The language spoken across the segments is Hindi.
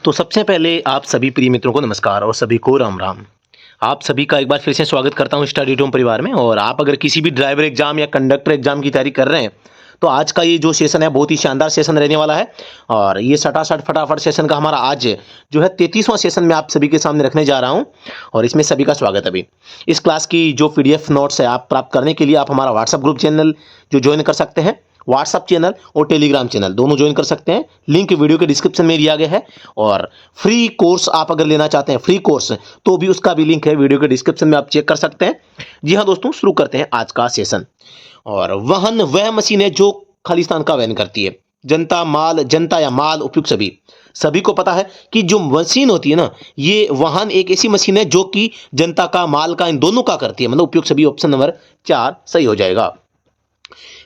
तो सबसे पहले आप सभी प्रिय मित्रों को नमस्कार और सभी को राम राम। आप सभी का एक बार फिर से स्वागत करता हूं स्टडी टूम परिवार में। और आप अगर किसी भी ड्राइवर एग्जाम या कंडक्टर एग्जाम की तैयारी कर रहे हैं तो आज का ये जो सेशन है बहुत ही शानदार सेशन रहने वाला है। और ये सटासट फटाफट सेशन का हमारा आज जो है 33वां सेशन में आप सभी के सामने रखने जा रहा हूं और इसमें सभी का स्वागत। अभी इस क्लास की जो पीडीएफ नोट्स है आप प्राप्त करने के लिए आप हमारा व्हाट्सएप ग्रुप चैनल जो ज्वाइन कर सकते हैं। व्हाट्सएप चैनल और टेलीग्राम चैनल दोनों ज्वाइन कर सकते हैं। लिंक वीडियो के डिस्क्रिप्शन में दिया गया है। और फ्री कोर्स आप अगर लेना चाहते हैं फ्री कोर्स तो भी उसका भी लिंक है वीडियो के डिस्क्रिप्शन में, आप चेक कर सकते हैं। जी हाँ दोस्तों, शुरू करते हैं आज का सेशन। और वाहन वह मशीन है जो खालिस्तान का वहन करती है। जनता या माल उपयुक्त सभी सभी को पता है कि जो मशीन होती है ना, ये वाहन एक ऐसी मशीन है जो कि जनता का माल का इन दोनों का करती है, मतलब उपयुक्त सभी। ऑप्शन नंबर 4 सही हो जाएगा।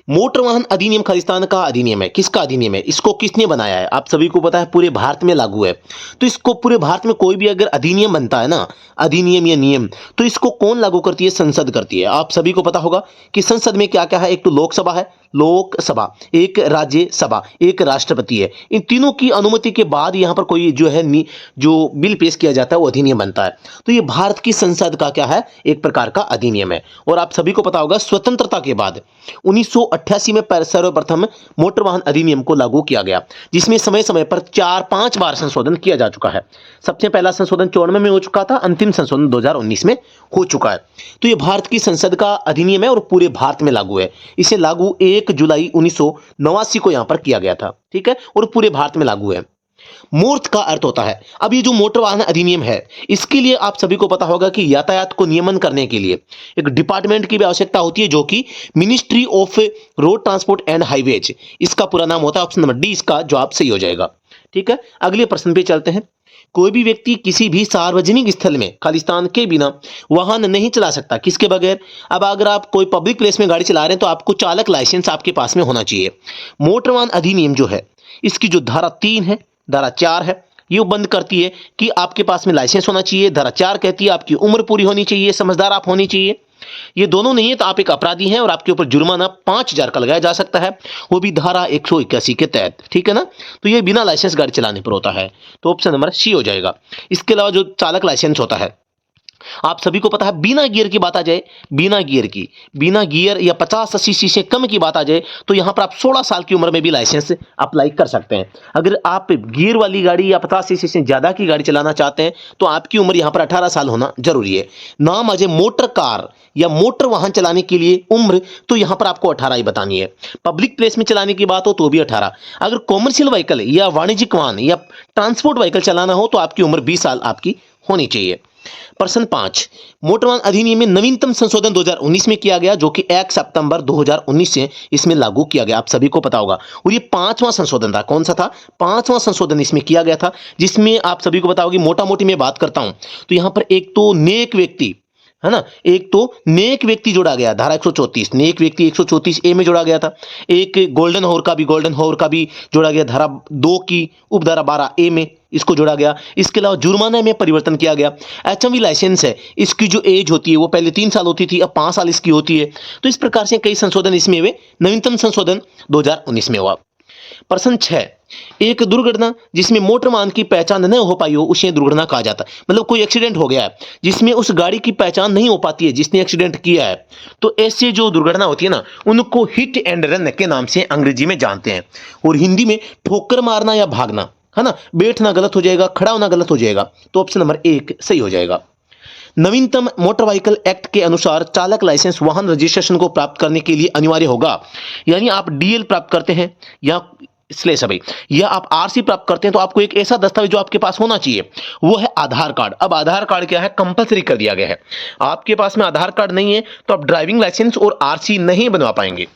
मोटर वाहन अधिनियम खालिस्तान का अधिनियम है। किसका अधिनियम है? इसको किसने बनाया है? आप सभी को पता है पूरे भारत में लागू है। तो इसको पूरे भारत में कोई भी अगर अधिनियम बनता है ना, अधिनियम या नियम, तो इसको कौन लागू करती है? संसद करती है। आप सभी को पता होगा कि संसद में क्या क्या है। एक तो लोकसभा है, लोकसभा, एक राज्यसभा, एक राष्ट्रपति है। इन तीनों की अनुमति के बाद यहां पर कोई जो है जो बिल पेश किया जाता है वो अधिनियम बनता है। तो ये भारत की संसद का क्या है? एक प्रकार का अधिनियम है। और आप सभी को पता होगा स्वतंत्रता के बाद 1988 में सर्वप्रथम मोटर वाहन अधिनियम को लागू किया गया, जिसमें समय समय पर 4-5 बार संशोधन किया जा चुका है। सबसे पहला संशोधन 94 में हो चुका था, अंतिम संशोधन 2019 में हो चुका है। तो ये भारत की संसद का अधिनियम है और पूरे भारत में लागू है। इसे लागू 1 जुलाई 1989 को यहां पर किया गया था, ठीक है, और पूरे भारत में लागू है। मूर्त का अर्थ होता है, अब ये जो मोटर वाहन अधिनियम है इसके लिए आप सभी को पता होगा कि यातायात को नियमन करने के लिए एक डिपार्टमेंट की भी आवश्यकता होती है जो कि ministry of road transport and highways, इसका पूरा नाम होता है। ऑप्शन नंबर डी इसका जवाब सही हो जाएगा। ठीक है, अगले प्रश्न पे चलते हैं। कोई भी व्यक्ति किसी भी सार्वजनिक स्थल में खालिस्तान के बिना वाहन नहीं चला सकता। किसके बगैर? अब अगर आप कोई पब्लिक प्लेस में गाड़ी चला रहे हैं तो आपको चालक लाइसेंस आपके पास में होना चाहिए। मोटर वाहन अधिनियम जो है इसकी जो धारा 3 है, धारा 4 है, ये बंद करती है कि आपके पास में लाइसेंस होना चाहिए। धारा 4 कहती है आपकी उम्र पूरी होनी चाहिए, समझदार आप होनी चाहिए। ये दोनों नहीं है तो आप एक अपराधी हैं और आपके ऊपर जुर्माना 5,000 का लगाया जा सकता है, वो भी धारा 181 के तहत। ठीक है ना, तो ये बिना लाइसेंस गाड़ी चलाने पर होता है। तो ऑप्शन नंबर सी हो जाएगा। इसके अलावा जो चालक लाइसेंस होता है, आप सभी को पता है बिना गियर की बात आ जाए, बिना गियर या 50-80 सीसी से कम की बात आ जाए तो यहां पर आप 16 साल की उम्र में भी लाइसेंस अप्लाई कर सकते हैं। अगर आप गियर वाली गाड़ी या 50 सीसी से ज्यादा की गाड़ी चलाना चाहते हैं तो आपकी उम्र यहां पर 18 साल होना जरूरी है। नाम आ जाए मोटर कार या मोटर वाहन चलाने के लिए उम्र, तो यहां पर आपको 18 ही बतानी है। पब्लिक प्लेस में चलाने की बात हो तो भी 18। अगर कॉमर्शियल व्हीकल या वाणिज्यिक वाहन या ट्रांसपोर्ट व्हीकल चलाना हो तो आपकी उम्र 20 साल आपकी होनी चाहिए। प्रश्न 5, मोटर वाहन अधिनियम में नवीनतम संशोधन 2019 में किया गया जो कि 1 सितंबर 2019 से इसमें लागू किया गया। आप सभी को पता होगा। और ये 5वां संशोधन था। कौन सा था? 5वां संशोधन इसमें किया गया था, जिसमें आप सभी को पता होगी मोटा मोटी मैं बात करता हूं तो यहां पर एक तो नेक व्यक्ति है ना, एक तो नेक व्यक्ति जोड़ा गया, धारा 134 नेक व्यक्ति 134 ए में जोड़ा गया था। एक गोल्डन हॉर का भी जोड़ा गया, धारा 2 की उपधारा 12 ए में इसको जोड़ा गया। इसके अलावा जुर्माना में परिवर्तन किया गया। एचएमवी लाइसेंस है, इसकी जो एज होती है वो पहले 3 साल होती थी, अब 5 साल इसकी होती है। तो इस प्रकार से कई संशोधन इसमें हुए। नवीनतम संशोधन 2019 में हुआ। प्रश्न 6, एक दुर्घटना जिसमें मोटर वाहन की पहचान न हो पाई हो उसे दुर्घटना कहा जाता है। मतलब कोई एक्सीडेंट हो गया है जिसमें उस गाड़ी की पहचान नहीं हो पाती है जिसने एक्सीडेंट किया है, तो ऐसे जो दुर्घटना होती है ना उनको हिट एंड रन के नाम से अंग्रेजी में जानते हैं। और हिंदी में ठोकर मारना या भागना, है ना, बैठना गलत हो जाएगा, खड़ा होना गलत हो जाएगा। तो ऑप्शन नंबर 1 सही हो जाएगा। नवीनतम मोटर व्हीकल एक्ट के अनुसार चालक लाइसेंस वाहन रजिस्ट्रेशन को प्राप्त करने के लिए अनिवार्य होगा। यानी आप डीएल प्राप्त करते हैं या आप आरसी प्राप्त करते हैं तो आपको एक ऐसा दस्तावेज जो आपके पास होना चाहिए वो है आधार कार्ड। अब आधार कार्ड क्या है? कंपलसरी कर दिया गया है। आपके पास में आधार कार्ड नहीं है तो आप ड्राइविंग लाइसेंस और आरसी नहीं बनवा पाएंगे।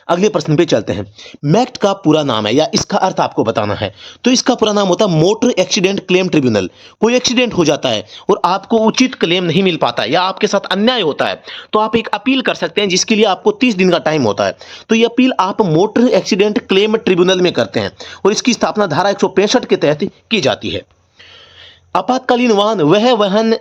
अगले प्रश्न पे चलते हैं। मैक्ट का पूरा नाम है या इसका अर्थ आपको बताना है। तो इसका पूरा नाम होता है मोटर एक्सीडेंट क्लेम ट्रिब्यूनल। कोई एक्सीडेंट हो जाता है और आपको उचित क्लेम नहीं मिल पाता है या आपके साथ अन्याय होता है तो आप एक अपील कर सकते हैं, जिसके लिए आपको 30 दिन का टाइम होता है। तो ये अपील आप मोटर एक्सीडेंट क्लेम ट्रिब्यूनल में करते हैं और इसकी स्थापना धारा 165 के तहत की जाती है। आपातकालीन वाहन वह वाहन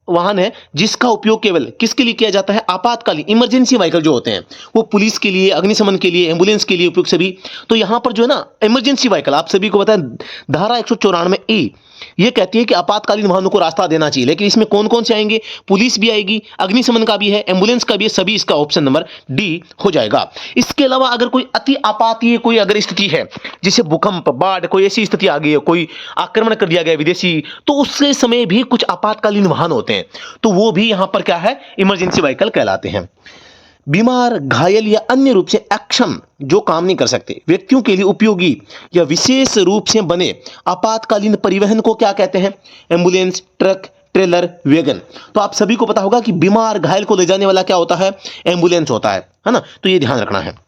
वाहन है जिसका उपयोग केवल किसके लिए किया जाता है? आपातकालीन इमरजेंसी व्हीकल जो होते हैं वो पुलिस के लिए, अग्निशमन के लिए, एम्बुलेंस के लिए उपयोग सभी। तो यहां पर जो है ना इमरजेंसी व्हीकल, आप सभी को पता है धारा 194 ये कहती है कि आपातकालीन वाहनों को रास्ता देना चाहिए, लेकिन इसमें कौन कौन से आएंगे? पुलिस भी आएगी, अग्निशमन का भी है, एम्बुलेंस का भी है, सभी इसका ऑप्शन नंबर डी हो जाएगा। इसके अलावा अगर कोई अति आपातीय कोई अगर स्थिति है, जैसे भूकंप, बाढ़, कोई ऐसी स्थिति आ गई है, कोई आक्रमण कर दिया गया विदेशी, तो उसके समय भी कुछ आपातकालीन वाहन होते हैं, तो वो भी यहां पर क्या है? इमरजेंसी व्हीकल कहलाते हैं। बीमार, घायल या अन्य रूप से अक्षम जो काम नहीं कर सकते व्यक्तियों के लिए उपयोगी या विशेष रूप से बने आपातकालीन परिवहन को क्या कहते हैं? Ambulance, truck, trailer, wagon. तो आप सभी को पता होगा कि बीमार, घायल को ले जाने वाला क्या होता है? एम्बुलेंस होता है ना? तो ये ध्यान रखना है।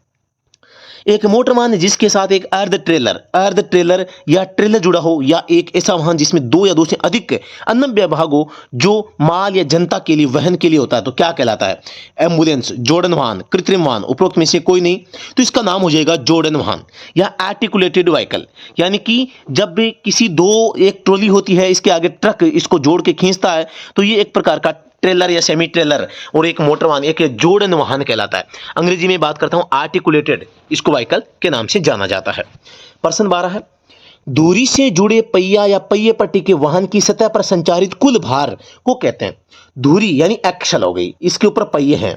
एक मोटर वाहन जिसके साथ एक अर्ध ट्रेलर या ट्रेलर जुड़ा हो, या एक ऐसा वाहन जिसमें दो या दो से अधिक अन्य भाग हो जो माल या जनता के लिए वहन के लिए होता है, तो क्या कहलाता है? एम्बुलेंस, जोड़न वाहन, कृत्रिम वाहन, उपरोक्त में से कोई नहीं, तो इसका नाम हो जाएगा जोड़न वाहन या आर्टिकुलेटेड व्हीकल। यानी कि जब भी किसी एक ट्रॉली होती है, इसके आगे ट्रक इसको जोड़ के खींचता है, तो ये एक प्रकार का ट्रेलर या सेमी ट्रेलर, और एक मोटर वाहन एक जोड़न वाहन कहलाता है। अंग्रेजी में बात करता हूं आर्टिकुलेटेड, इसको व्हीकल के नाम से जाना जाता है। प्रश्न 12 है, दूरी से जुड़े पहिया या पहिए पट्टी के वाहन की सतह पर संचारित कुल भार को कहते हैं? दूरी यानी एक्सल हो गई, इसके ऊपर पहिए हैं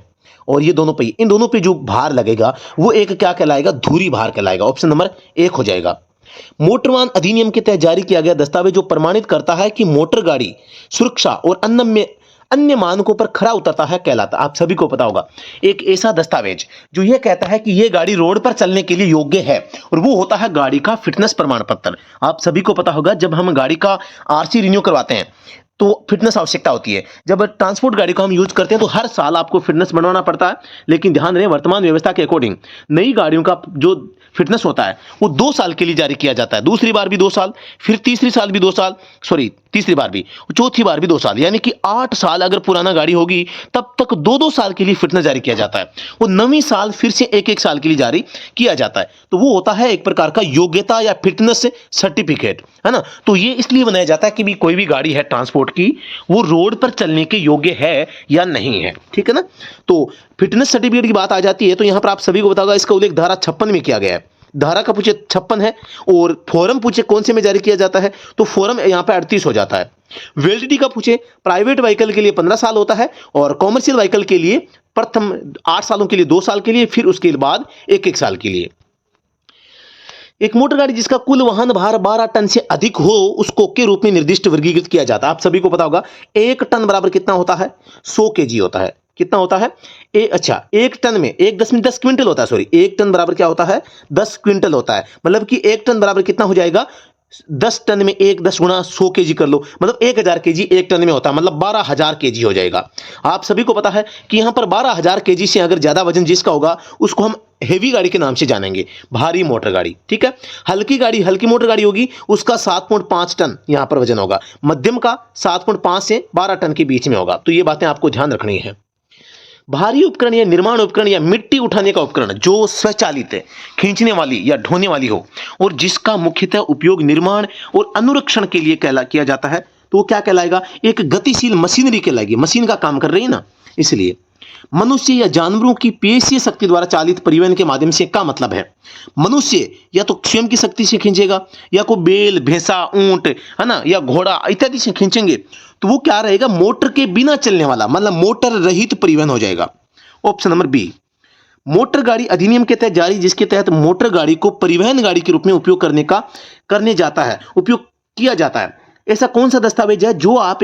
और ये दोनों पहिए, इन दोनों पे जो भार लगेगा वो एक क्या कहलाएगा? धुरी भार कहलाएगा। ऑप्शन नंबर 1 हो जाएगा। मोटर वाहन अधिनियम के तहत जारी किया गया दस्तावेज जो प्रमाणित करता है कि मोटर गाड़ी सुरक्षा और अन्य मानकों पर खरा उतरता है कहलाता। आप सभी को पता होगा एक ऐसा दस्तावेज जो यह कहता है कि यह गाड़ी रोड पर चलने के लिए योग्य है, और वो होता है गाड़ी का फिटनेस प्रमाण पत्र। आप सभी को पता होगा जब हम गाड़ी का आरसी रिन्यू करवाते हैं तो फिटनेस आवश्यकता होती है। जब ट्रांसपोर्ट गाड़ी को हम यूज करते हैं तो हर साल आपको फिटनेस बनवाना पड़ता है, लेकिन ध्यान रहे वर्तमान व्यवस्था के अकॉर्डिंग नई गाड़ियों का जो फिटनेस होता है वो 2 साल के लिए जारी किया जाता है, दूसरी बार भी 2 साल, फिर तीसरी बार भी, चौथी बार भी 2 साल, यानी कि 8 साल अगर पुराना गाड़ी होगी तब तक 2-2 साल के लिए फिटनेस जारी किया जाता है। वो 9वीं साल फिर से 1-1 साल के लिए जारी किया जाता है, तो वो होता है एक प्रकार का योग्यता या फिटनेस सर्टिफिकेट, है ना? तो ये इसलिए बनाया जाता है कि भी कोई भी गाड़ी है ट्रांसपोर्ट की वो रोड पर चलने के योग्य है या नहीं है, ठीक है ना? तो फिटनेस सर्टिफिकेट की बात आ जाती है तो यहां पर आप सभी को बताऊंगा इसका उल्लेख धारा 56 में किया गया है। धारा का पूछे 56 है, और फॉरम पूछे कौन से में जारी किया जाता है, तो फॉरम यहां पे 38 हो जाता है। वैलिडिटी का पूछे प्राइवेट व्हीकल के लिए 15 साल होता है, और कॉमर्शियल व्हीकल के लिए प्रथम 8 सालों के लिए 2 साल के लिए, फिर उसके बाद 1-1 साल के लिए। एक मोटर गाड़ी जिसका कुल वाहन भार 12 टन से अधिक हो उसको के रूप में निर्दिष्ट वर्गीकृत किया जाता है। आप सभी को पता होगा 1 टन बराबर कितना होता है? 100 केजी होता है। कितना होता है? 1 टन में 1.10 क्विंटल होता है, सॉरी 1 टन बराबर क्या होता है? 10 क्विंटल होता है। मतलब कि 1 टन बराबर कितना हो जाएगा? 10 टन में 10 गुणा 100 केजी कर लो, मतलब 1000 केजी 1 टन में होता है, मतलब 12,000 केजी हो जाएगा। आप सभी को पता है कि यहां पर 12,000 केजी से अगर ज्यादा वजन जिसका होगा उसको हम हेवी गाड़ी के नाम से जानेंगे, भारी मोटर गाड़ी, ठीक है? हल्की मोटर गाड़ी होगी उसका 7.5 टन यहां पर वजन होगा, मध्यम का 7.5 से 12 टन के बीच में होगा। तो ये बातें आपको ध्यान रखनी है। भारी उपकरण या निर्माण उपकरण या मिट्टी उठाने का उपकरण जो स्वचालित है, खींचने वाली या ढोने वाली हो, और जिसका मुख्यतः उपयोग निर्माण और अनुरक्षण के लिए किया जाता है, तो वो क्या कहलाएगा? एक गतिशील मशीनरी कहलाएगी, मशीन का काम कर रही है ना, इसलिए। मनुष्य या जानवरों की पेशीय शक्ति द्वारा चालित परिवहन के माध्यम से क्या मतलब है? मनुष्य या तो स्वयं की शक्ति से खींचेगा, या कोई बैल, भैंसा, ऊंट, है ना, या घोड़ा इत्यादि से खींचेंगे, तो वो क्या रहेगा? मोटर के बिना चलने वाला, मतलब मोटर रहित परिवहन हो जाएगा। Option number B. मोटर गाड़ी अधिनियम के तहत जारी, जिसके तहत मोटर गाड़ी को परिवहन गाड़ी के रूप में उपयोग किया जाता है। ऐसा कौन सा दस्तावेज है जो आप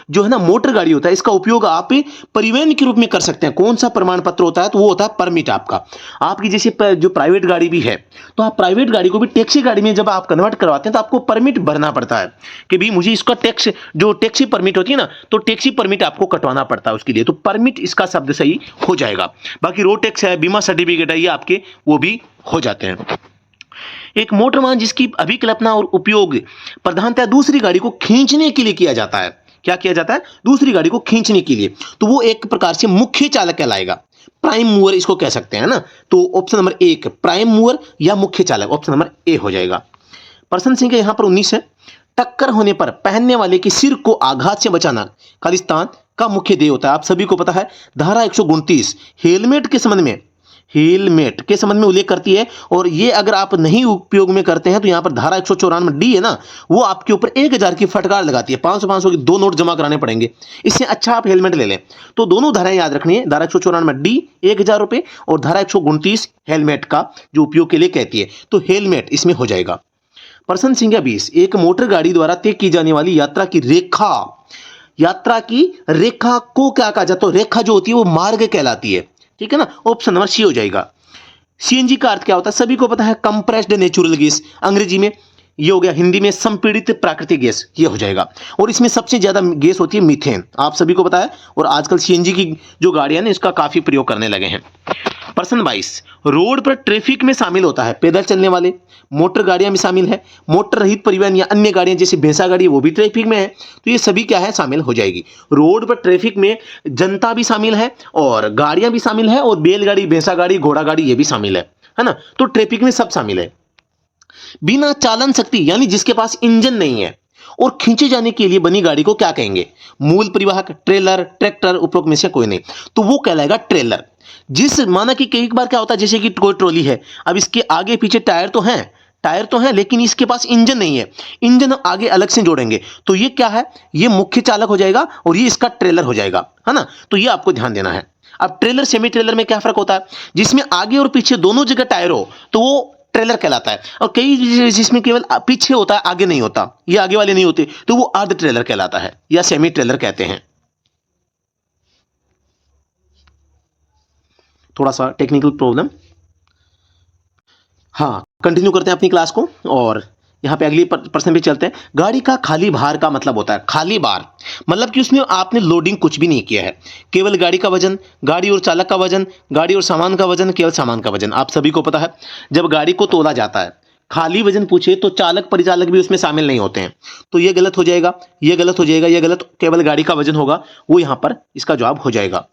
जो है ना मोटर गाड़ी होता है इसका उपयोग आप परिवहन के रूप में कर सकते हैं? कौन सा प्रमाण पत्र होता है? तो वो होता है परमिट आपका। आपकी जैसे जो प्राइवेट गाड़ी भी है, तो आप प्राइवेट गाड़ी को भी टैक्सी गाड़ी में जब आप कन्वर्ट करवाते हैं तो आपको परमिट भरना पड़ता है कि भी मुझे इसका टैक्सी परमिट होती है ना, तो टैक्सी परमिट आपको कटवाना पड़ता है उसके लिए, तो परमिट इसका शब्द सही हो जाएगा। बाकी रोड टैक्स है, बीमा सर्टिफिकेट है, ये आपके वो भी हो जाते हैं। एक मोटर वाहन जिसकी अभिकल्पना और उपयोग प्रधानतः दूसरी गाड़ी को खींचने के लिए किया जाता है। क्या किया जाता है? दूसरी गाड़ी को खींचने के लिए, तो वो एक प्रकार से मुख्य चालक कहलाएगा, प्राइम मूवर इसको कह सकते हैं ना। तो ऑप्शन नंबर 1 प्राइम मूवर या मुख्य चालक, ऑप्शन नंबर ए हो जाएगा। प्रश्न संख्या यहां पर 19 है। टक्कर होने पर पहनने वाले के सिर को आघात से बचाना खालिस्तान का मुख्य ध्येय होता है। आप सभी को पता है धारा 129 हेलमेट के संबंध में उल्लेख करती है, और ये अगर आप नहीं उपयोग में करते हैं तो यहां पर धारा 194 डी है ना, वो आपके ऊपर 1000 की फटकार लगाती है, 500 की 2 नोट जमा कराने पड़ेंगे। इससे अच्छा आप हेलमेट ले लें। तो दोनों धाराएं याद रखनी है, धारा 194 डी 1000 रुपये और धारा 129 हेलमेट का जो उपयोग के लिए कहती है, तो हेलमेट इसमें हो जाएगा। प्रश्न संख्या 20, एक मोटर गाड़ी द्वारा तय की जाने वाली यात्रा की रेखा को क्या कहा जाता है? रेखा जो होती है वो मार्ग कहलाती है, ठीक है ना। ऑप्शन नंबर सी हो जाएगा। सीएनजी का अर्थ क्या होता है? सभी को पता है कंप्रेस्ड नेचुरल गैस, अंग्रेजी में ये हो गया, हिंदी में संपीड़ित प्राकृतिक गैस, ये हो जाएगा। और इसमें सबसे ज्यादा गैस होती है मीथेन, आप सभी को पता है, और आजकल सीएनजी की जो गाड़ियां हैं इसका काफी प्रयोग करने लगे हैं। प्रश्न 22, रोड पर ट्रैफिक में शामिल होता है पैदल चलने वाले, मोटर गाड़ियां भी शामिल है, मोटर रहित परिवहन या अन्य गाड़ियां जैसे भैंसा गाड़ी वो भी ट्रैफिक में है, तो ये सभी क्या है? शामिल हो जाएगी। रोड पर ट्रैफिक में जनता भी शामिल है और गाड़ियां भी शामिल है, और बैलगाड़ी, भैंसा गाड़ी, घोड़ा गाड़ी ये भी शामिल है ना। तो ट्रैफिक में सब शामिल है। बिना चालन शक्ति यानी जिसके पास इंजन नहीं है और खींचे जाने के लिए बनी गाड़ी को क्या कहेंगे? मूल परिवाहक, ट्रेलर, ट्रैक्टर, उपरोक्त में से कोई नहीं, तो वो कहलाएगा ट्रेलर। जिस माना कि कई बार क्या होता है, जैसे कि कोई ट्रॉली है, अब इसके आगे पीछे टायर तो हैं लेकिन इसके पास इंजन नहीं है, इंजन आगे अलग से जोड़ेंगे, तो ये क्या है? ये मुख्य चालक हो जाएगा और ये इसका ट्रेलर हो जाएगा, है ना। तो ये आपको ध्यान देना है। अब ट्रेलर सेमी ट्रेलर में क्या फर्क होता है? जिसमें आगे और पीछे दोनों जगह टायर हो तो वो ट्रेलर कहलाता है, और कई जिसमें केवल पीछे होता है, आगे नहीं होता, ये आगे वाले नहीं होते, तो वो अर्ध ट्रेलर कहलाता है या सेमी ट्रेलर कहते हैं। थोड़ा सा टेक्निकल प्रॉब्लम। हाँ, कंटिन्यू करते हैं अपनी क्लास को और यहाँ पे अगली प्रश्न पे चलते हैं। गाड़ी का खाली भार का मतलब होता है, खाली भार मतलब कि उसमें आपने लोडिंग कुछ भी नहीं किया है, केवल गाड़ी का वजन, गाड़ी और चालक का वजन, गाड़ी और सामान का वजन, केवल सामान का वजन। आप सभी को पता है जब गाड़ी को तोला जाता है, खाली वजन पूछे तो चालक परिचालक भी उसमें शामिल नहीं होते हैं, तो ये गलत हो जाएगा, ये गलत हो जाएगा, ये गलत, केवल गाड़ी का वजन होगा, वो यहाँ पर इसका जवाब हो जाएगा।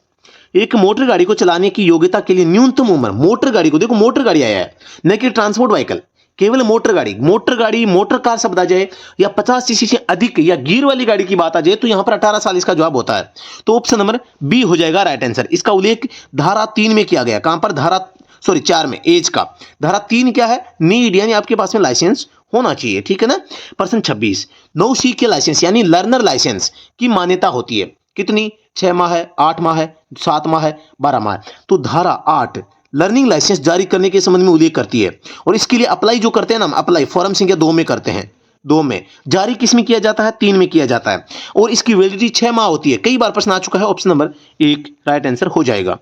एक मोटर गाड़ी को चलाने की योग्यता के लिए न्यूनतम उम्र, मोटर गाड़ी को देखो, मोटर गाड़ी आया है न कि ट्रांसपोर्ट व्हीकल, केवल मोटर गाड़ी, मोटर कार शब्द आ जाए या 50 सीसी से अधिक या गियर वाली गाड़ी की बात आ जाए तो यहां पर 18 साल इसका जवाब होता है, तो ऑप्शन नंबर बी हो जाएगा राइट आंसर। इसका उल्लेख धारा 3 में किया गया, कहां पर? 4 में, एज का। धारा 3 क्या है? नीड, यानी आपके पास में लाइसेंस होना चाहिए, ठीक है ना। प्रश्न 26, नौसिखिया लाइसेंस यानी लर्नर लाइसेंस की मान्यता होती है कितनी? 6 माह है, 8 माह है, 7 माह है, 12 माह है। तो धारा 8 लर्निंग लाइसेंस जारी करने के संबंध में उल्लेख करती है, और इसके लिए अप्लाई जो करते हैं ना, अप्लाई फॉर्म संख्या 2 में करते हैं। 2 में जारी किस में किया जाता है? 3 में किया जाता है, और इसकी वैलिडिटी 6 माह होती है। कई बार प्रश्न आ चुका है, ऑप्शन नंबर 1 राइट आंसर हो जाएगा।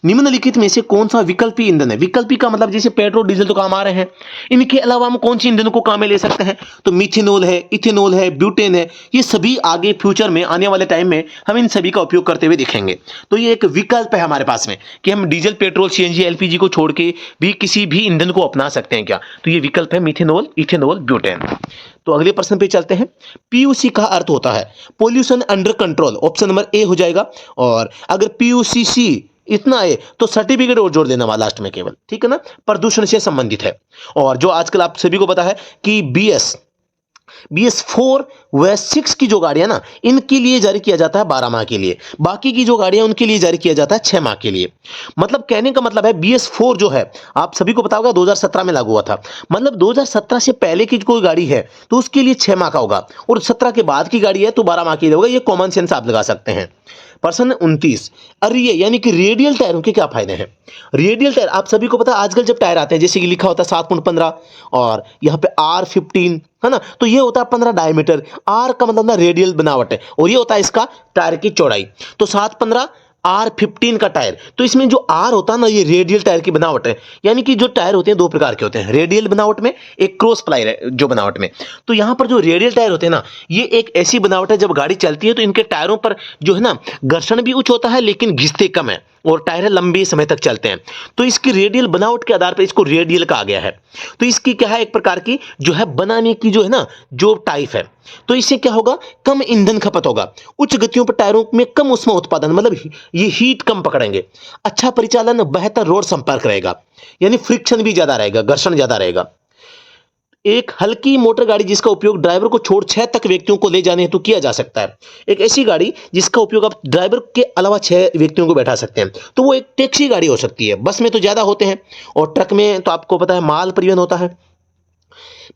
निम्नलिखित में से कौन सा विकल्पी ईंधन है? विकल्पी का मतलब जैसे पेट्रोल डीजल तो काम आ रहे हैं, इनके अलावा हम कौन सी ईंधन को काम में ले सकते हैं? तो मिथेनॉल है, इथेनॉल है, ब्यूटेन है, ये सभी आगे फ्यूचर में आने वाले टाइम में हम इन सभी का उपयोग करते हुए दिखेंगे। तो ये एक विकल्प है हमारे पास में कि हम डीजल, पेट्रोल, सीएनजी, एलपीजी को छोड़ के भी किसी भी ईंधन को अपना सकते हैं क्या? तो ये विकल्प है मिथेनॉल, इथेनॉल, ब्यूटेन। तो अगले प्रश्न पे चलते हैं। पीयूसी का अर्थ होता है pollution under control, option number A हो जाएगा। और अगर पीयूसीसी इतना है तो सर्टिफिकेट और जोड़ देना वहां लास्ट में केवल, ठीक है ना, प्रदूषण से संबंधित है। और जो आजकल आप सभी को पता है कि BS4 व 6 की जो गाड़ियां ना, इनके लिए जारी किया जाता है 12 माह के लिए, बाकी की जो गाड़ियां उनके लिए जारी किया जाता है 6 माह के लिए। मतलब कहने का मतलब है BS4 जो है आप सभी को पता होगा 2017 में लागू हुआ था, मतलब 2017 से पहले की कोई गाड़ी है तो उसके लिए 6 माह का होगा, और 17 के बाद की गाड़ी है तो 12 माह के लिए होगा। ये कॉमन सेंस आप लगा सकते हैं। प्रश्न 29, अरिये यानी कि रेडियल टायरों के क्या फायदे हैं? रेडियल टायर आप सभी को पता है आजकल जब टायर आते हैं जैसे कि लिखा होता है 7.15 और यहाँ पे R15 है ना, तो ये होता है 15 डायमीटर। R का मतलब ना रेडियल बनावट है, और ये होता है इसका टायर की चौड़ाई। तो 7.15 R15 का टायर, तो इसमें जो R होता है ना, ये रेडियल टायर की बनावट है। यानी कि जो टायर होते हैं 2 प्रकार के होते हैं, रेडियल बनावट में, एक क्रॉस प्लाई जो बनावट में। तो यहां पर जो रेडियल टायर होते हैं ना, ये एक ऐसी बनावट है जब गाड़ी चलती है तो इनके टायरों पर जो है ना घर्षण भी उच्च होता है लेकिन घिसते कम है, और टायर लंबे समय तक चलते हैं। तो इसकी रेडियल बनावट के आधार पर इसको रेडियल कहा गया है। तो इसकी क्या है, एक प्रकार की जो है बनाने की जो है ना जो टाइप है, तो इससे क्या होगा, कम ईंधन खपत होगा, उच्च गतियों पर टायरों में कम ऊष्मा उत्पादन, मतलब ये हीट कम पकड़ेंगे, अच्छा परिचालन, बेहतर रोड संपर्क रहेगा, यानी फ्रिक्शन भी ज्यादा रहेगा, घर्षण ज्यादा रहेगा। एक हल्की मोटर गाड़ी जिसका उपयोग ड्राइवर को छोड़ 6 तक व्यक्तियों को ले जाने हेतु किया जा सकता है। एक ऐसी गाड़ी जिसका उपयोग आप ड्राइवर के अलावा 6 व्यक्तियों को बैठा सकते हैं, तो वो एक टैक्सी गाड़ी हो सकती है। बस में तो ज्यादा होते हैं और ट्रक में तो आपको पता है माल परिवहन होता है।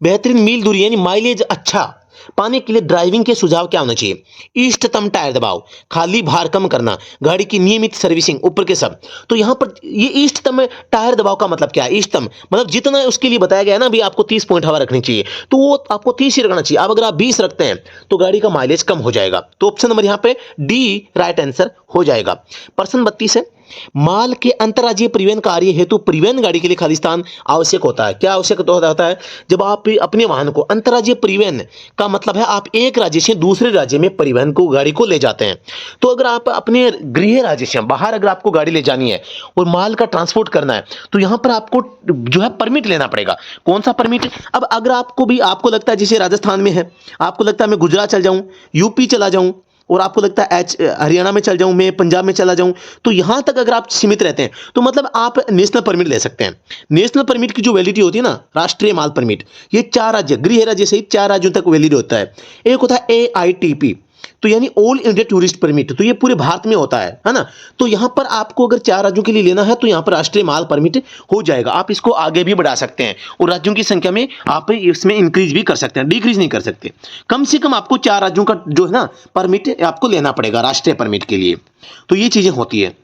बेहतरीन मील दूरी यानी माइलेज अच्छा पाने के लिए ड्राइविंग के सुझाव क्या होना चाहिए? इष्टतम टायर दबाव, खाली भार कम करना, गाड़ी की नियमित सर्विसिंग, ऊपर के सब। तो यहां पर ये इष्टतम टायर दबाव का मतलब क्या है? इष्टतम मतलब जितना उसके लिए बताया गया है ना, भी आपको 30 पॉइंट हवा रखनी चाहिए, तो वो आपको 30 ही रखना चाहिए। अब अगर आप 20 रखते हैं तो गाड़ी का माइलेज कम हो जाएगा। तो ऑप्शन नंबर यहां पे डी राइट आंसर हो जाएगा। प्रश्न 32 है, माल के अंतर्राज्यीय परिवहन कार्य हेतु परिवहन गाड़ी के लिए खाली स्थान आवश्यक होता है। क्या आवश्यक होता है? जब आप अपने वाहन को अंतर्राज्यीय परिवहन का मतलब है आप एक राज्य से दूसरे राज्य में परिवहन को गाड़ी को ले जाते हैं। तो अगर आप अपने गृह राज्य से बाहर अगर आपको गाड़ी ले जानी है और माल का ट्रांसपोर्ट करना है, तो यहां पर आपको जो है परमिट लेना पड़ेगा। कौन सा परमिट? अब अगर आपको लगता है जैसे राजस्थान में है, आपको लगता है मैं गुजरात चल जाऊं, यूपी चला जाऊं, और आपको लगता है हरियाणा में चल जाऊं, मैं पंजाब में चला जाऊं, तो यहां तक अगर आप सीमित रहते हैं तो मतलब आप नेशनल परमिट ले सकते हैं। नेशनल परमिट की जो वैलिडिटी होती है ना, राष्ट्रीय माल परमिट, ये 4 राज्य, गृह राज्य सहित 4 राज्यों तक वैलिड होता है। एक होता है AITP, तो यानी ऑल इंडिया टूरिस्ट परमिट, तो ये पूरे भारत में होता है ना। तो यहां पर आपको अगर 4 राज्यों के लिए लेना है तो यहां पर राष्ट्रीय माल परमिट हो जाएगा। आप इसको आगे भी बढ़ा सकते हैं और राज्यों की संख्या में आप इसमें इंक्रीज भी कर सकते हैं, डिक्रीज नहीं कर सकते। कम से कम आपको 4 राज्यों का जो है ना परमिट आपको लेना पड़ेगा राष्ट्रीय परमिट के लिए। तो ये चीजें होती है।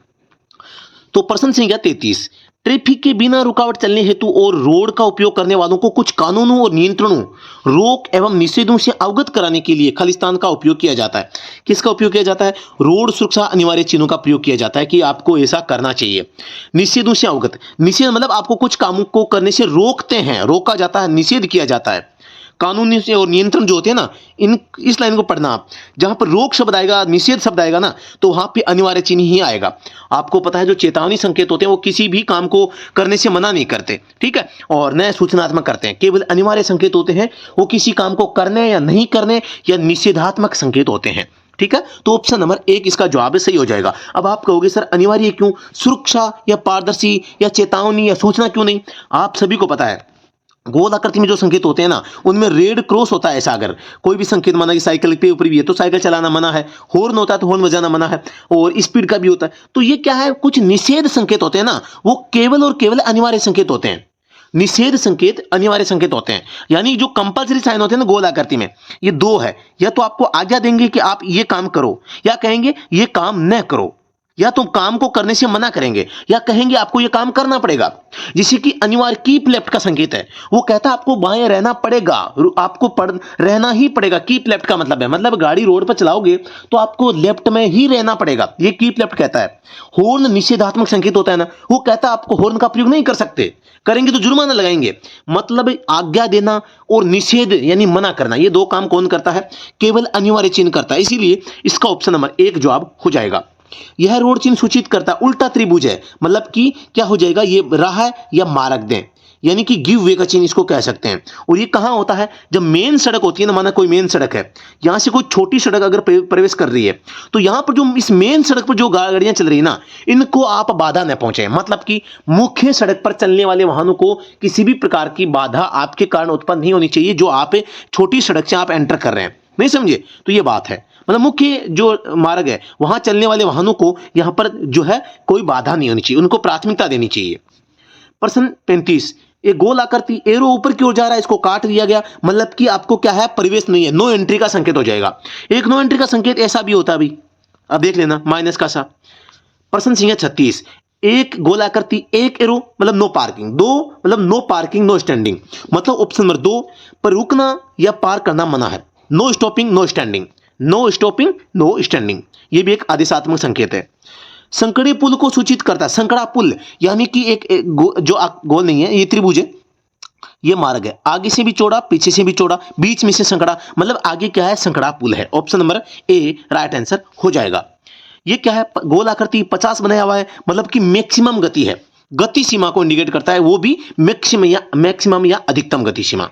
तो प्रश्न संख्या 33, ट्रैफिक के बिना रुकावट चलने हेतु और रोड का उपयोग करने वालों को कुछ कानूनों और नियंत्रणों, रोक एवं निषेधों से अवगत कराने के लिए खालिस्तान का उपयोग किया जाता है। किसका उपयोग किया जाता है? रोड सुरक्षा अनिवार्य चिन्हों का प्रयोग किया जाता है कि आपको ऐसा करना चाहिए। निषेधों से अवगत, निषेध मतलब आपको कुछ कामों को करने से रोकते हैं, रोका जाता है, निषेध किया जाता है। कानूनी से और नियंत्रण जो होते हैं ना, इस लाइन को पढ़ना आप, जहां पर रोक शब्द आएगा, निषेध शब्द आएगा ना, तो वहां पे अनिवार्य चिन्ह ही आएगा। आपको पता है जो चेतावनी संकेत होते हैं वो किसी भी काम को करने से मना नहीं करते, ठीक है, और न सूचनात्मक करते हैं। केवल अनिवार्य संकेत होते हैं, वो किसी काम को करने या नहीं करने या निषेधात्मक संकेत होते हैं। ठीक है, तो ऑप्शन नंबर 1 इसका जवाब सही हो जाएगा। अब आप कहोगे सर अनिवार्य क्यों, सुरक्षा या पारदर्शी या चेतावनी या सूचना क्यों नहीं? आप सभी को पता है गोल आकृति में जो संकेत होते हैं ना, उनमें रेड क्रॉस होता है। ऐसा अगर कोई भी संकेत माना कि साइकिल पे ऊपर भी है तो साइकिल चलाना मना है, हॉर्न होता है तो हॉर्न बजाना मना है, और स्पीड का भी होता है। तो ये क्या है, कुछ निषेध संकेत होते हैं ना, वो केवल और केवल अनिवार्य संकेत होते हैं। निषेध संकेत अनिवार्य संकेत होते हैं, यानी जो कंपलसरी साइन होते हैं ना गोल आकृति में, ये 2 है। या तो आपको आज्ञा देंगे कि आप ये काम करो, या कहेंगे ये काम न करो, या तो काम को करने से मना करेंगे, या कहेंगे आपको यह काम करना पड़ेगा। जैसे कि अनिवार्य कीप लेफ्ट का संकेत है, वो कहता है आपको बाएं रहना पड़ेगा, आपको रहना ही पड़ेगा। कीप लेफ्ट का मतलब है, मतलब गाड़ी रोड पर चलाओगे तो आपको लेफ्ट में ही रहना पड़ेगा, ये कीप लेफ्ट कहता है। हॉर्न निषेधात्मक संकेत होता है ना, वो कहता है आपको हॉर्न का प्रयोग नहीं कर सकते, करेंगे तो जुर्माना लगाएंगे। मतलब आज्ञा देना और निषेध यानी मना करना, ये 2 काम कौन करता है? केवल अनिवार्य चिन्ह करता है। इसीलिए इसका ऑप्शन नंबर 1 जवाब हो जाएगा। यह रोड चिन्ह सूचित करता है उल्टा त्रिभुज है, मतलब कि क्या हो जाएगा, ये राह या मार्ग दें, यानी कि गिव वे का चिन्ह इसको कह सकते हैं। और ये कहां होता है? जब मेन सड़क होती है ना, माना कोई मेन सड़क है, यहां से कोई छोटी सड़क अगर प्रवेश कर रही है, तो यहां पर जो इस मेन सड़क पर जो गाड़ियां चल रही है ना, इनको आप बाधा न पहुंचे। मतलब कि मुख्य सड़क पर चलने वाले वाहनों को किसी भी प्रकार की बाधा आपके कारण उत्पन्न नहीं होनी चाहिए, जो आप छोटी सड़क से आप एंटर कर रहे हैं। नहीं समझे? तो ये बात है, मतलब मुख्य जो मार्ग है वहां चलने वाले वाहनों को यहां पर जो है कोई बाधा नहीं होनी चाहिए, उनको प्राथमिकता देनी चाहिए। प्रश्न 35, एक गोल आकृति एरो ऊपर की ओर जा रहा है, इसको काट दिया गया, मतलब कि आपको क्या है, प्रवेश नहीं है, नो एंट्री का संकेत हो जाएगा। एक नो एंट्री का संकेत ऐसा भी होता है अभी, अब देख लेना, माइनस का सा। प्रश्न संख्या 36, एक गोल आकृति, एक एरो मतलब नो पार्किंग, 2 मतलब नो पार्किंग नो स्टैंडिंग, मतलब ऑप्शन नंबर 2 पर रुकना या पार्क करना मना है। No stopping no standing, no stopping no standing, ये भी एक आदेशात्मक संकेत है। संकड़े पुल को सूचित करता है, संकड़ा पुल यानी कि एक जो गोल नहीं है, ये त्रिभुज है, ये मार्ग है, आगे से भी चौड़ा पीछे से भी चौड़ा, बीच में से संकड़ा, मतलब आगे क्या है, संकड़ा पुल है। Option number A right answer हो जाएगा। ये क्या है, गोल आकृति 50 बनाया हुआ है, मतलब कि मैक्सिमम गति है, गति सीमा को इंडिकेट करता है, वो भी मैक्सिमम या अधिकतम गति सीमा।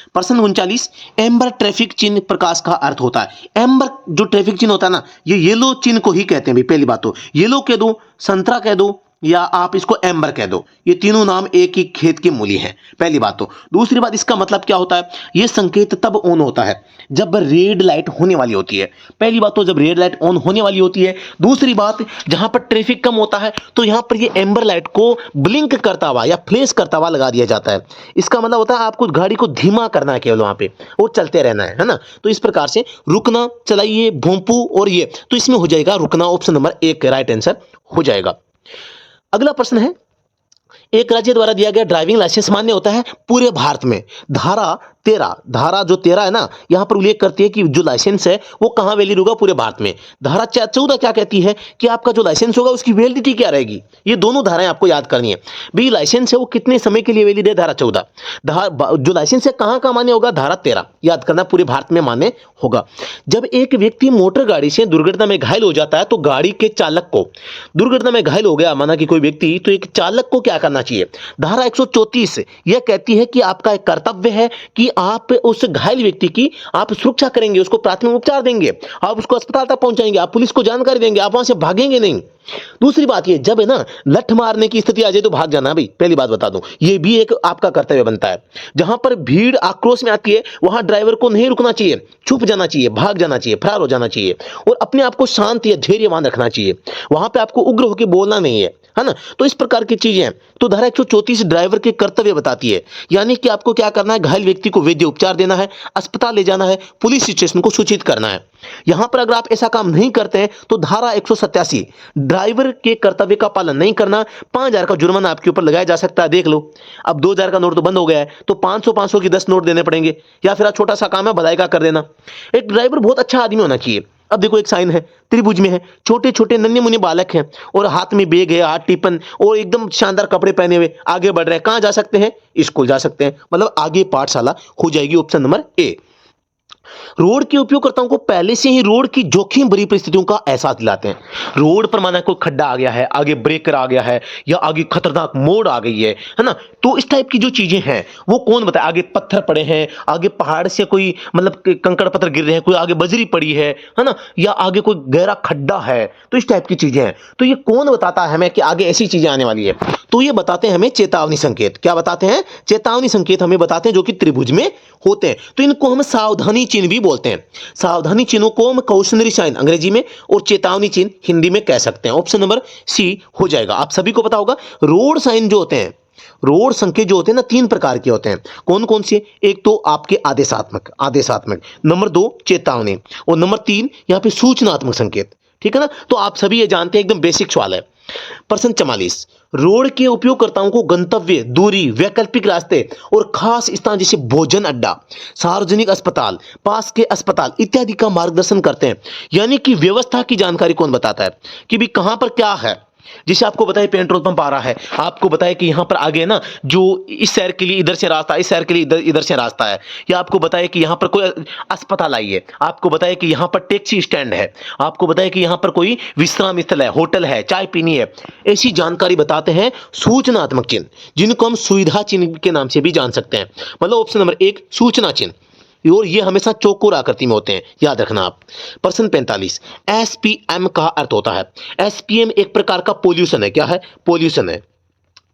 प्रश्न 39, एम्बर ट्रैफिक चिन्ह प्रकाश का अर्थ होता है। एम्बर जो ट्रैफिक चिन्ह होता है ना, ये येलो चिन्ह को ही कहते हैं। पहली बात तो येलो कह दो, संतरा कह दो, या आप इसको एम्बर कह दो, ये तीनों नाम एक ही खेत की मूली हैं। पहली बात तो। दूसरी बात, इसका मतलब क्या होता है, ये संकेत तब ऑन होता है जब रेड लाइट होने वाली होती है। पहली बात तो जब रेड लाइट ऑन होने वाली होती है। दूसरी बात, जहां पर ट्रैफिक कम होता है तो यहां पर ये एम्बर लाइट को ब्लिंक करता हुआ या फ्लैश करता हुआ लगा दिया जाता है। इसका मतलब होता है आपको गाड़ी को धीमा करना है केवल, वहां पे और चलते रहना है ना। तो इस प्रकार से रुकना, चलाइए, भोंपू और ये, तो इसमें हो जाएगा रुकना, ऑप्शन नंबर 1 राइट आंसर हो जाएगा। अगला प्रश्न है, एक राज्य द्वारा दिया गया ड्राइविंग लाइसेंस मान्य होता है पूरे भारत में। धारा जो 13 है ना, यहां पर उल्लेख करती है कि जो लाइसेंस है वो कहां वैलिड होगा, पूरे भारत में। धारा 14 क्या कहती है कि आपका जो लाइसेंस होगा उसकी वैलिडिटी क्या रहेगी। ये दोनों धाराएं आपको याद करनी है भाई। लाइसेंस है वो कितने समय के लिए वैलिड है, धारा 14। जो लाइसेंस है कहां कहां मान्य होगा, धारा 13 याद करना, पूरे भारत में मान्य होगा। जब एक व्यक्ति मोटर गाड़ी से दुर्घटना में घायल हो जाता है तो गाड़ी के चालक को, दुर्घटना में घायल हो गया माना कि कोई व्यक्ति, तो एक चालक को क्या करना चाहिए। धारा 134 यह कहती है कि आपका एक कर्तव्य है कि आप उस घायल व्यक्ति की आप सुरक्षा करेंगे, उसको प्राथमिक उपचार देंगे, आप उसको अस्पताल तक पहुंचाएंगे, आप पुलिस को जानकारी देंगे, आप वहां से भागेंगे नहीं। दूसरी बात ये, जब है ना लठ मारने की स्थिति आ जाए तो भाग जाना भाई, पहली बात बता दूं, ये भी एक आपका कर्तव्य बनता है। जहां पर भीड़ आक्रोश में आती है वहां ड्राइवर को नहीं रुकना चाहिए, छुप जाना चाहिए, भाग जाना चाहिए, फरार हो जाना चाहिए और अपने आप को शांत या धैर्यवान रखना चाहिए। वहां पे आपको उग्र होकर बोलना नहीं है ना। तो इस प्रकार की चीजें हैं। तो धारा 134 ड्राइवर के कर्तव्य बताती है, यानी कि आपको क्या करना है, घायल व्यक्ति को वैद्य उपचार देना है, अस्पताल ले जाना है, पुलिस स्टेशन को सूचित करना है। यहां पर अगर आप ऐसा काम नहीं करते हैं तो धारा 187 ड्राइवर के कर्तव्य का पालन नहीं करना, 5,000 का जुर्माना आपके ऊपर लगाया जा सकता है। देख लो, अब 2,000 का नोट तो बंद हो गया है तो 500 की 10 नोट देने पड़ेंगे, या फिर छोटा सा काम है बधाई का कर देना। एक ड्राइवर बहुत अच्छा आदमी होना चाहिए। अब देखो, एक साइन है, त्रिभुज में है, छोटे छोटे नन्हे मुन्ने बालक हैं और हाथ में बैग है, हाथ टिफिन और एकदम शानदार कपड़े पहने हुए आगे बढ़ रहे हैं। कहां जा सकते हैं, स्कूल जा सकते हैं, मतलब आगे पाठशाला हो जाएगी, ऑप्शन नंबर ए। रोड के उपयोगकर्ताओं को पहले से ही रोड की जोखिम भरी परिस्थितियों का एहसास दिलाते हैं। रोड पर माना कोई खड्डा आ गया है, आगे ब्रेकर आ गया है या आगे खतरनाक मोड़ आ गई है ना, तो इस टाइप की जो चीजें हैं वो कौन बताए। आगे पत्थर पड़े हैं, आगे पहाड़ से कोई मतलब कंकड़ पत्थर गिर रहे हैं, कोई आगे बजरी पड़ी है ना, या आगे कोई गहरा खड्डा है, तो इस टाइप की चीजें हैं। तो ये कौन बताता है हमें कि आगे ऐसी चीजें आने वाली है, तो ये बताते हैं हमें चेतावनी संकेत। क्या बताते हैं, चेतावनी संकेत हमें बताते हैं जो कि त्रिभुज में होते हैं। तो इनको हम सावधानी चिन्ह भी बोलते हैं। सावधानी चिन्हों को हम कॉशनरी साइन अंग्रेजी में और चेतावनी चिन्ह हिंदी में कह सकते हैं। ऑप्शन नंबर सी हो जाएगा। आप सभी को पता होगा रोड साइन जो होते हैं, रोड संकेत जो होते हैं ना, 3 प्रकार के होते हैं। कौन कौन से, एक तो आपके आदेशात्मक, नंबर 2 चेतावनी और नंबर 3 यहां पे सूचनात्मक संकेत। ठीक है ना। तो आप सभी ये जानते हैं, एकदम बेसिक सवाल है। प्रश्न 44, रोड के उपयोगकर्ताओं को गंतव्य, दूरी, वैकल्पिक रास्ते और खास स्थान जैसे भोजन अड्डा, सार्वजनिक अस्पताल, पास के अस्पताल इत्यादि का मार्गदर्शन करते हैं। यानी कि व्यवस्था की जानकारी कौन बताता है कि भी कहां पर क्या है। जैसे आपको बताए पेट्रोल पंप आ रहा है, आपको बताए कि यहां पर आगे ना जो इस शहर के लिए इधर से रास्ता, इस शहर के लिए इधर से रास्ता है, या आपको बताए कि यहां पर कोई अस्पताल आई है, आपको बताए कि यहां पर टैक्सी स्टैंड है, आपको बताए कि यहां पर कोई विश्राम स्थल है, होटल है, चाय पीनी है। ऐसी जानकारी बताते हैं सूचनात्मक चिन्ह, जिनको हम सुविधा चिन्ह के नाम से भी जान सकते हैं। मतलब ऑप्शन नंबर 1 सूचना चिन्ह, और ये हमेशा चौकोर आकृति में होते हैं, याद रखना आप। प्रश्न 45, एसपीएम का अर्थ होता है, एसपीएम एक प्रकार का पोल्यूशन है। क्या है, पोल्यूशन है।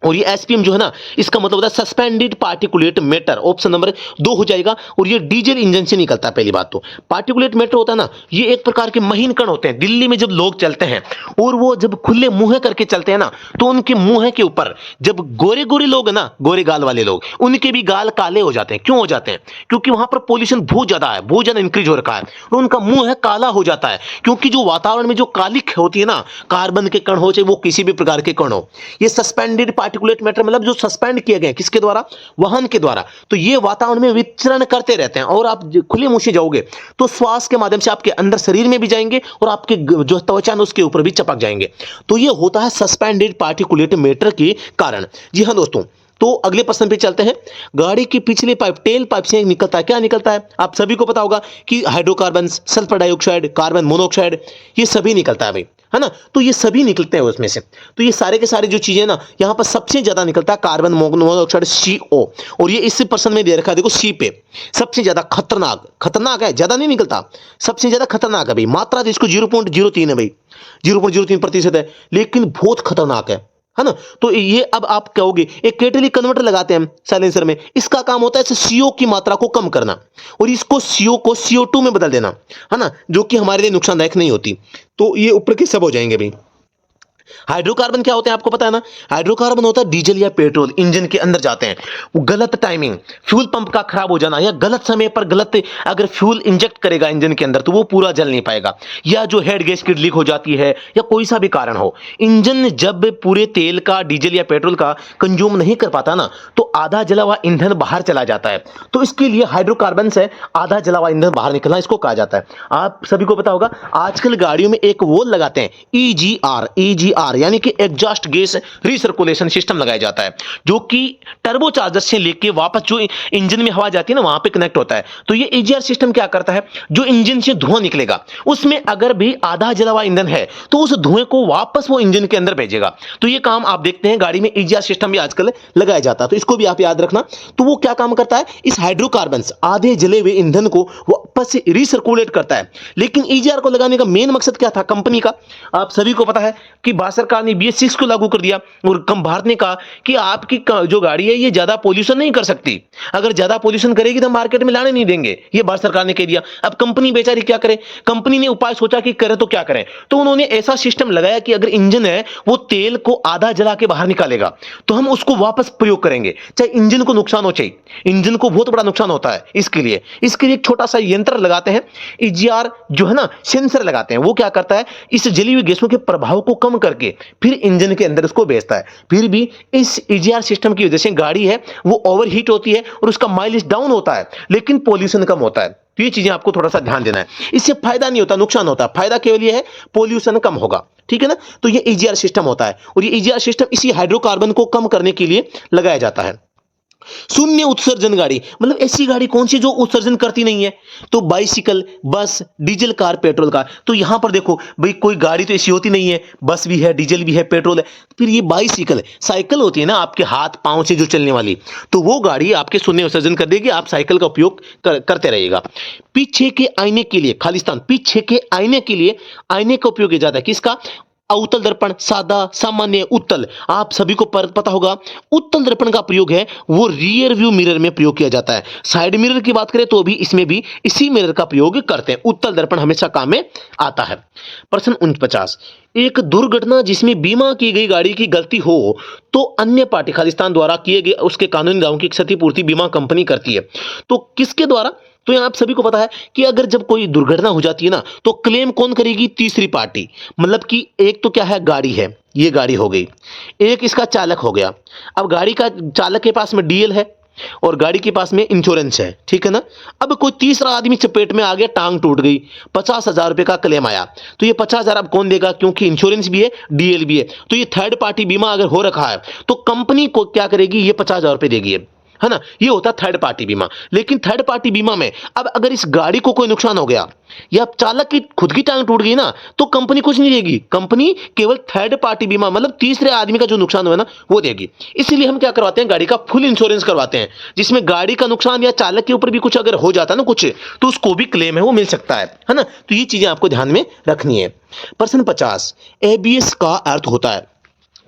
और ये एसपीएम जो है ना, इसका मतलब होता है suspended particulate matter, option number 2 हो जाएगा। और ये डीजल इंजन से निकलता है। पहली बात तो पार्टिकुलेट मैटर होता है ना, ये एक प्रकार के महीन कण होते हैं। दिल्ली में जब लोग चलते हैं और वो जब खुले मुंह करके चलते हैं ना, तो उनके मुंह के ऊपर जब गोरे गोरे लोग है ना, गोरे गाल वाले लोग, उनके भी गाल काले हो जाते हैं। क्यों हो जाते हैं, क्योंकि वहां पर पोल्यूशन बहुत ज्यादा है, बहुत ज्यादा इंक्रीज हो रखा है, और उनका मुंह है काला हो जाता है। क्योंकि जो वातावरण में जो कालिक होती है ना, कार्बन के कण हो चाहे वो किसी भी प्रकार के कण हो, ये सस्पेंडेड पार्टिकुलेट मैटर मतलब जो सस्पेंड किए गए, किसके द्वारा, वाहन के द्वारा, तो ये वातावरण में विचरण करते रहते हैं। और आप खुले मुंह से जाओगे तो श्वास के माध्यम से आपके अंदर शरीर में भी जाएंगे और आपके जो त्वचा उसके ऊपर भी चपक जाएंगे। तो ये होता है सस्पेंडेड पार्टिकुलेट मैटर के कारण। जी हाँ दोस्तों, तो अगले प्रश्न पे चलते हैं। गाड़ी की पिछली पाइप, टेल पाइप से निकलता है, क्या निकलता है, आप सभी को पता होगा कि hydrocarbon, sulphur dioxide, carbon monoxide, ये सभी निकलता है भाई, है ना। तो ये सभी निकलते हैं उसमें से। तो ये सारे के सारे जो चीजें ना, यहां पर सबसे ज्यादा निकलता है कार्बन मोनोऑक्साइड CO, और ये इस प्रश्न में दे रखा है, देखो सी पे सबसे ज्यादा खतरनाक है, ज्यादा नहीं निकलता, सबसे ज्यादा खतरनाक है भाई। मात्रा तो इसको 0.03 है भाई, 0.03% है, लेकिन बहुत खतरनाक है। है ना। तो ये अब आप कहोगे एक कैटेलिटिक कन्वर्टर लगाते हैं हम साइलेंसर में, इसका काम होता है सीओ की मात्रा को कम करना और इसको सीओ को CO2 में बदल देना, है ना, जो कि हमारे लिए नुकसानदायक नहीं होती। तो ये ऊपर के सब हो जाएंगे भाई। हाइड्रोकार्बन क्या होते हैं आपको पता है ना, हाइड्रोकार्बन होता है डीजल या पेट्रोल इंजन के अंदर जाते हैं, वो गलत टाइमिंग, फ्यूल पंप का खराब हो जाना या गलत समय पर गलत अगर फ्यूल इंजेक्ट करेगा इंजन के अंदर तो वो पूरा जल नहीं पाएगा, या जो हेड गैस्केट लीक हो जाती है या कोई सा भी कारण हो, इंजन जब पूरे तेल का डीजल या पेट्रोल का कंज्यूम नहीं कर पाता ना तो आधा जला हुआ ईंधन बाहर चला जाता है। तो इसके लिए हाइड्रोकार्बन से आधा जला हुआ ईंधन बाहर निकलना इसको कहा जाता है। आप सभी को पता होगा आजकल गाड़ियों में एक वो लगाते हैं EGR यानी कि एग्जॉस्ट गैस रिसर्कुलेशन सिस्टम लगाया जाता है, जो कि टर्बो चार्जर से लेके वापस जो इंजन में हवा जाती है ना वहां पे कनेक्ट होता है। तो ये EGR सिस्टम क्या करता है, जो इंजन से धुआं निकलेगा उसमें अगर भी आधा जला हुआ ईंधन है तो उस धुएं को वापस वो इंजन के अंदर भेजेगा। तो ये काम आप देखते हैं गाड़ी में EGR सिस्टम भी आजकल लगाया जाता है, तो इसको भी आप याद रखना। तो वो क्या काम करता है, इस हाइड्रोकार्बन आधे जले हुए ईंधन को वापस से रिसर्कुलेट करता है। लेकिन EGR को लगाने का मेन मकसद क्या था कंपनी का, आप सभी को पता है कि भारत सरकार ने BS6 को लागू कर दिया और भारत ने कहा कि आपकी जो गाड़ी है ये ज्यादा पोल्यूशन नहीं कर सकती, अगर ज्यादा पोल्यूशन करेगी तो मार्केट में लाने नहीं देंगे, ये भारत सरकार ने कह दिया। अब कंपनी बेचारी क्या करे, कंपनी ने उपाय सोचा कि करे तो क्या करें, तो उन्होंने ऐसा सिस्टम लगाया कि अगर इंजन है वो तेल को आधा जला के बाहर निकालेगा तो हम उसको वापस प्रयोग करेंगे, चाहे इंजन को नुकसान हो, चाहे इंजन को बहुत बड़ा नुकसान होता है। इसके लिए एक छोटा सा यंत्र लगाते हैं EGR जो है ना, सेंसर लगाते हैं, वो क्या करता है इस जली हुई गैसों के प्रभाव को कम करके फिर इंजन के अंदर उसको भेजता है। फिर भी इस EGR सिस्टम की वजह से गाड़ी है वो ओवरहीट होती है और उसका माइलेज डाउन होता है लेकिन पोल्यूशन कम होता है। तो ये चीजें आपको थोड़ा सा ध्यान देना है, इससे फायदा नहीं होता नुकसान होता है, फायदा केवल ये है पोल्यूशन कम होगा, ठीक है ना। तो ये EGR सिस्टम होता है और ये EGR सिस्टम इसी हाइड्रोकार्बन को कम करने के लिए लगाया जाता है। शून्य उत्सर्जन गाड़ी मतलब ऐसी गाड़ी कौन सी जो उत्सर्जन करती नहीं है, तो बाइसिकल, बस, डीजल कार, पेट्रोल कार। तो यहां पर देखो भाई कोई गाड़ी तो ऐसी होती नहीं है, बस भी है, डीजल भी है, पेट्रोल है, फिर ये बाइसिकल साइकिल होती है ना आपके हाथ पांव से जो चलने वाली, तो वो गाड़ी आपके शून्य उत्सर्जन कर देगी, आप साइकिल का उपयोग करते रहिएगा। पीछे के आईने के लिए खालिस्तान, पीछे के आईने के लिए आईने का उपयोग किया जाता है, किसका, अवतल दर्पण, सादा, सामान्य, उत्तल। आप सभी को पता होगा उत्तल दर्पण का प्रयोग है वो रियर व्यू मिरर में प्रयोग किया जाता है। साइड मिरर की बात करें तो भी इसमें भी इसी मिरर का प्रयोग करते हैं, उत्तल दर्पण हमेशा काम में आता है। प्रश्न 49, एक दुर्घटना जिसमें बीमा की गई गाड़ी की गलती हो तो अन्य पार्टी खालिस्तान द्वारा किए गए उसके कानूनी दावों की क्षतिपूर्ति बीमा कंपनी करती है। तो किसके द्वारा, तो यहां आप सभी को पता है कि अगर जब कोई दुर्घटना हो जाती है ना तो क्लेम कौन करेगी, तीसरी पार्टी। मतलब कि एक तो क्या है, गाड़ी है, ये गाड़ी हो गई, एक इसका चालक हो गया। अब गाड़ी का चालक के पास में DL है और गाड़ी के पास में इंश्योरेंस है, ठीक है ना। अब कोई तीसरा आदमी चपेट में आ गया, टांग टूट गई, 50,000 रुपए का क्लेम आया, तो ये 50,000 अब कौन देगा, क्योंकि इंश्योरेंस भी है, DL भी है, तो ये थर्ड पार्टी बीमा अगर हो रखा है तो कंपनी को क्या करेगी, ये 50,000 रुपए देगी, है ना। ये होता है थर्ड पार्टी बीमा। लेकिन थर्ड पार्टी बीमा में अब अगर इस गाड़ी को कोई नुकसान हो गया या चालक की खुद की टांग टूट गई ना तो कंपनी कुछ नहीं देगी, कंपनी केवल थर्ड पार्टी बीमा मतलब तीसरे आदमी का जो नुकसान हुआ ना वो देगी। इसीलिए हम क्या करवाते हैं, गाड़ी का फुल इंश्योरेंस करवाते हैं, जिसमें गाड़ी का नुकसान या चालक के ऊपर भी कुछ अगर हो जाता है ना कुछ, तो उसको भी क्लेम है वो मिल सकता है ना। तो ये चीजें आपको ध्यान में रखनी है। प्रश्न 50, ABS का अर्थ होता है,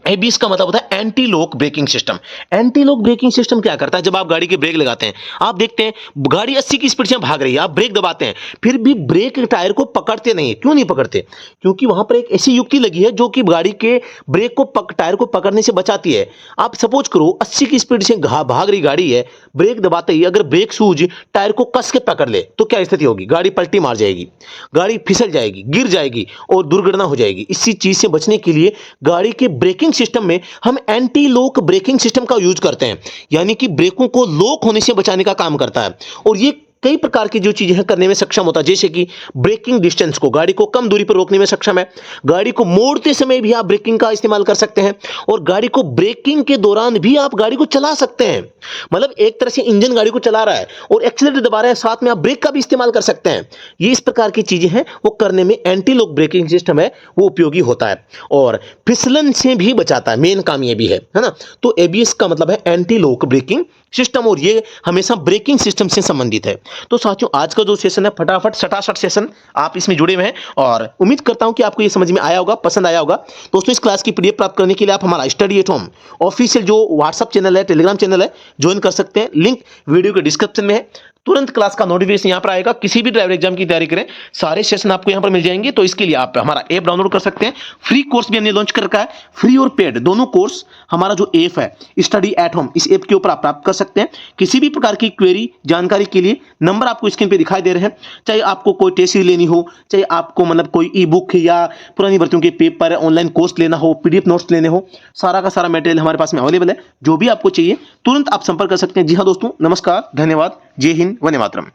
ABS का मतलब होता है anti lock braking system. Anti lock braking system क्या करता है, जब आप गाड़ी के ब्रेक लगाते हैं, आप देखते हैं गाड़ी 80 की स्पीड से भाग रही है, आप ब्रेक दबाते हैं, फिर भी ब्रेक टायर को पकड़ते नहीं है। क्यों नहीं पकड़ते, क्योंकि वहां पर एक ऐसी युक्ति लगी है जो कि गाड़ी के ब्रेक को टायर को पकड़ने से बचाती है। आप सपोज करो 80 की स्पीड से भाग रही गाड़ी है, ब्रेक दबाते ही अगर ब्रेक शूज टायर को कस के पकड़ ले तो क्या स्थिति होगी, गाड़ी पलटी मार जाएगी, गाड़ी फिसल जाएगी, गिर जाएगी और दुर्घटना हो जाएगी। इसी चीज से बचने के लिए गाड़ी के ब्रेकिंग सिस्टम में हम एंटी लॉक ब्रेकिंग सिस्टम का यूज करते हैं, यानी कि ब्रेकों को लॉक होने से बचाने का काम करता है। और ये कई प्रकार की जो चीजें हैं करने में सक्षम होता है, जैसे कि ब्रेकिंग डिस्टेंस को, गाड़ी को कम दूरी पर रोकने में सक्षम है, गाड़ी को मोड़ते समय भी आप ब्रेकिंग का इस्तेमाल कर सकते हैं और गाड़ी को ब्रेकिंग के दौरान भी आप गाड़ी को चला सकते हैं। मतलब एक तरह से इंजन गाड़ी को चला रहा है और एक्सीलरेटर दबा रहा है, साथ में आप ब्रेक का भी इस्तेमाल कर सकते हैं। ये इस प्रकार की चीजें हैं वो करने में एंटी लॉक ब्रेकिंग सिस्टम है वो उपयोगी होता है और फिसलन से भी बचाता है, मेन काम ये भी है ना। तो ABS का मतलब है एंटी लॉक ब्रेकिंग सिस्टम और ये हमेशा ब्रेकिंग सिस्टम से संबंधित है। तो साथियों आज का जो सेशन है फटाफट सटासट सेशन आप इसमें जुड़े हुए हैं और उम्मीद करता हूं कि आपको ये समझ में आया होगा, पसंद आया होगा। दोस्तों इस क्लास की पीडीएफ प्राप्त करने के लिए आप हमारा स्टडी एट होम ऑफिशियल जो व्हाट्सएप चैनल है, टेलीग्राम चैनल है, ज्वाइन कर सकते हैं। लिंक वीडियो के डिस्क्रिप्शन में है। तुरंत क्लास का नोटिफिकेशन यहाँ पर आएगा। किसी भी ड्राइवर एग्जाम की तैयारी करें, सारे सेशन आपको यहाँ पर मिल जाएंगे। तो इसके लिए आप हमारा ऐप डाउनलोड कर सकते हैं। फ्री कोर्स भी हमने लॉन्च कर रखा है, फ्री और पेड दोनों कोर्स। हमारा जो ऐप है स्टडी एट होम, इस ऐप के ऊपर आप प्राप्त कर सकते हैं। किसी भी प्रकार की क्वेरी जानकारी के लिए नंबर आपको स्क्रीन पे दिखाई दे रहे हैं। चाहे आपको कोई टेस्ट सीरीज लेनी हो, चाहे आपको मतलब कोई ई बुक या पुरानी भर्तियों के पेपर, ऑनलाइन कोर्स लेना हो, पीडीएफ नोट्स लेने हो, सारा का सारा मटेरियल हमारे पास में अवेलेबल है। जो भी आपको चाहिए तुरंत आप संपर्क कर सकते हैं। जी हाँ दोस्तों, नमस्कार, धन्यवाद, जय हिंद, वंदे मातरम।